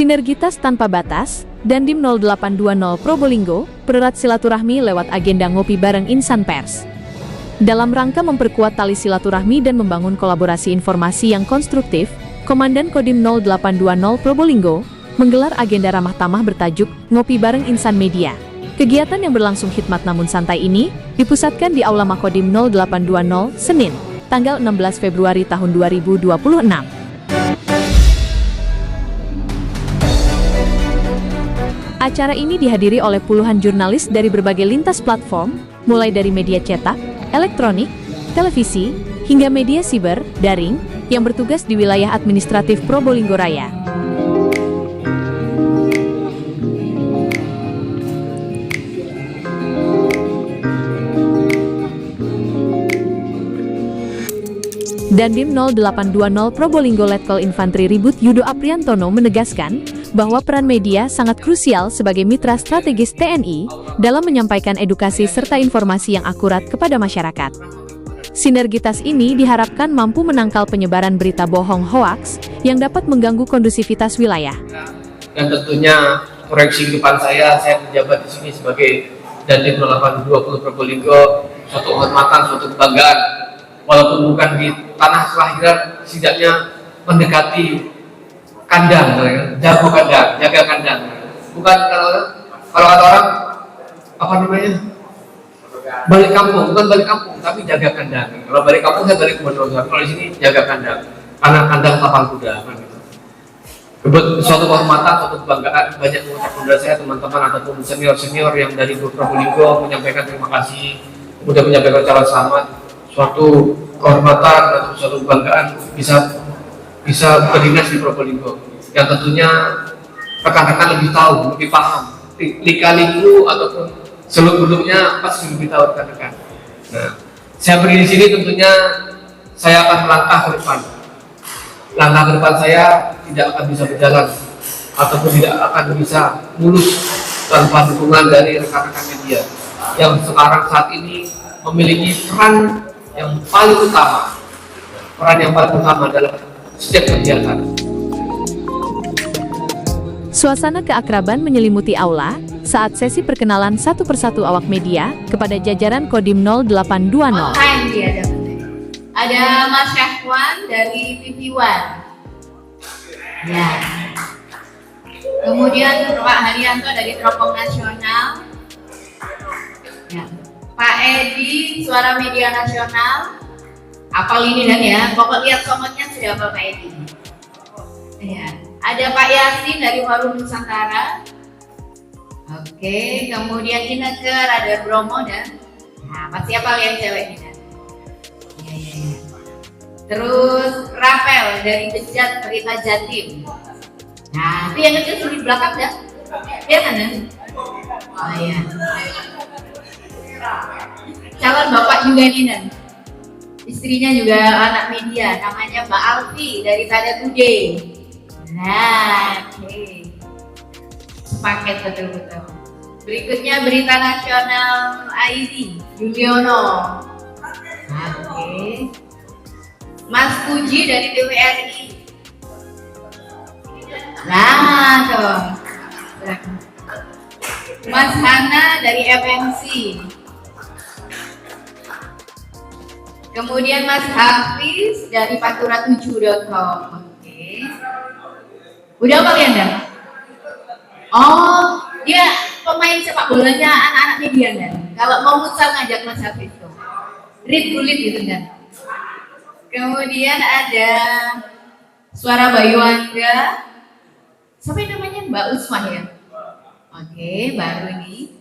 Sinergitas tanpa batas, Dandim 0820 Probolinggo, pererat silaturahmi lewat agenda ngopi bareng insan pers. Dalam rangka memperkuat tali silaturahmi dan membangun kolaborasi informasi yang konstruktif, Komandan Kodim 0820 Probolinggo menggelar agenda ramah tamah bertajuk Ngopi Bareng Insan Media. Kegiatan yang berlangsung khidmat namun santai ini dipusatkan di Aula Makodim 0820 Senin, tanggal 16 Februari tahun 2026. Acara ini dihadiri oleh puluhan jurnalis dari berbagai lintas platform, mulai dari media cetak, elektronik, televisi, hingga media siber, daring, yang bertugas di wilayah administratif Probolinggo Raya. Dandim 0820 Probolinggo Letkol Infantri Ribut Yudo Apriantono menegaskan bahwa peran media sangat krusial sebagai mitra strategis TNI dalam menyampaikan edukasi serta informasi yang akurat kepada masyarakat. Sinergitas ini diharapkan mampu menangkal penyebaran berita bohong hoaks yang dapat mengganggu kondusivitas wilayah. Dan tentunya koreksi ke depan saya menjabat di sini sebagai Dandim 0820 Probolinggo, suatu kehormatan, suatu kebanggaan. Walaupun bukan di tanah kelahiran, setidaknya mendekati kandang, jago kandang, jaga kandang. Bukan kalau kata orang apa namanya, balik kampung, bukan balik kampung, tapi jaga kandang. Kalau balik kampung saya balik gubernur, kalau di sini jaga kandang, karena kandang tapal kuda. Kan gitu. Suatu kehormatan, suatu kebanggaan, banyak mengucapkan dari saya teman-teman ataupun senior-senior yang dari Probolinggo menyampaikan terima kasih, kemudian menyampaikan ucapan selamat. Suatu kehormatan atau suatu kebanggaan bisa berdinas di Probolinggo, yang tentunya rekan-rekan lebih tahu, lebih paham lika-liku ataupun seluk-beluknya pasti lebih tahu rekan-rekan. Nah, saya berdiri di sini tentunya saya akan melangkah ke depan. Langkah ke depan saya tidak akan bisa berjalan ataupun tidak akan bisa mulus tanpa dukungan dari rekan-rekan media yang sekarang saat ini memiliki peran yang paling utama dalam setiap kegiatan. Suasana keakraban menyelimuti aula saat sesi perkenalan satu persatu awak media kepada jajaran Kodim 0820. Ada Mas Syahwan dari TV One. Ya. Kemudian Pak Haryanto dari Teropong Nasional. Ya. Pak Edi, Suara Media Nasional. Apal ini dan ya, pokok lihat somotnya sudah apa Pak Edi. Ya. Ada Pak Yasin dari Forum Nusantara. Oke, kemudian Ineke, Radar Bromo dan pasti apa yang cewek ini. Ya. Terus Rafael dari Bejat Berita Jatim. Nah, itu yang kecil di belakang ya? Dia mana? Oh iya. Calon bapak juga nih dan istrinya juga anak media, namanya Mbak Alfi dari Tanda Today. Nah, oke. Sepaket betul-betul. Berikutnya Berita Nasional ID, Juliono. Oke. Mas Puji dari TVRI. Nah, tuh. Mas Hana dari FMC. Kemudian Mas Hafiz dari Pantura7.com. Oke. Udah apa kalian dah? Oh, dia pemain sepak bolanya anak-anak media kan? Kalau mau futsal ngajak Mas Hafiz tuh. Read kulit gitu kan. Kemudian ada Suara Bayu Angga. Siapa yang namanya? Mbak Usman ya? Oke, baru ini.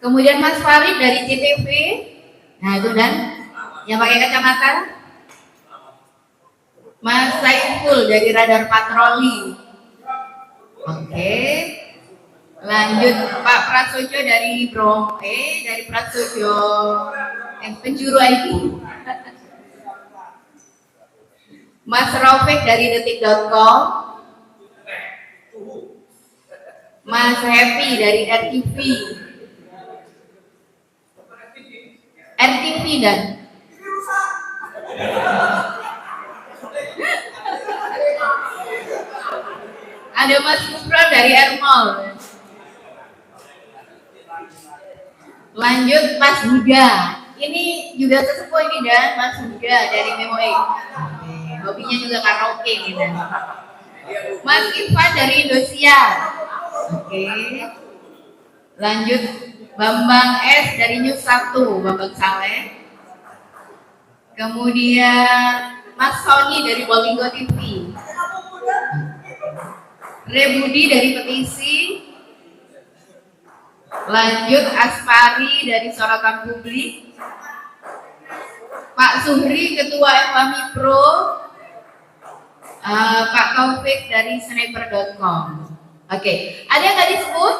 Kemudian Mas Farid dari JTV. Nah itu dan yang pakai kacamata. Mas Saiful dari Radar Patroli. Oke. Lanjut Pak Prasojo dari dari Prasojo Penjuru IT. Mas Raufik dari Detik.com. Mas Happy dari RTV. RTV dan Ada Mas Nukron dari Ermol. Lanjut Mas Huda. Ini juga sesepuh ini dan Mas Huda dari Memoe. Hobinya juga karaoke nih dan. Mas Irfan dari Indosiar. Oke. Lanjut Bambang S dari News 1, Bambang Saleh. Kemudian Mas Sony dari Bolinggo TV. Rebudi dari Petisi. Lanjut Aspari dari Sorotan Publik. Pak Suhri Ketua FAMI Pro. Pak Taufik dari sniper.com. Oke, ada yang nggak disebut?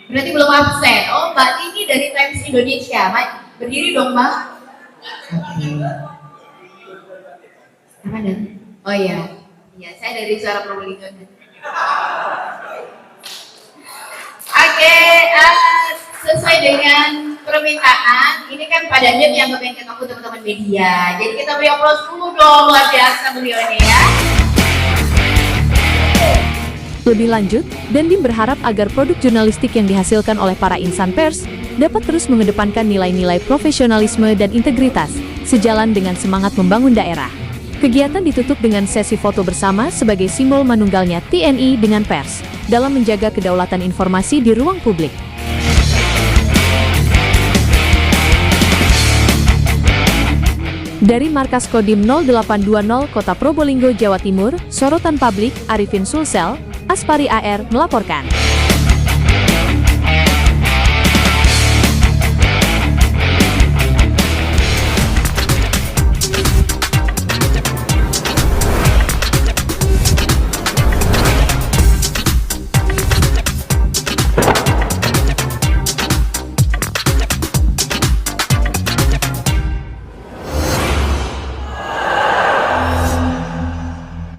Berarti belum absen. Oh, Mbak Tini dari Times Indonesia. Berdiri dong, Mbak. Mana? Oh iya, iya saya dari Suara Probolinggo. Oke, sesuai dengan permintaan, ini kan Pak Dandim yang kepengen ketemu teman-teman media. Jadi kita beri aplaus dulu dong, luar biasa beliau ini ya. Lebih lanjut, Dandim berharap agar produk jurnalistik yang dihasilkan oleh para insan pers dapat terus mengedepankan nilai-nilai profesionalisme dan integritas, sejalan dengan semangat membangun daerah. Kegiatan ditutup dengan sesi foto bersama sebagai simbol manunggalnya TNI dengan pers, dalam menjaga kedaulatan informasi di ruang publik. Dari Markas Kodim 0820 Kota Probolinggo, Jawa Timur, Sorotan Publik, Arifin Sulsel, Aspari AR melaporkan.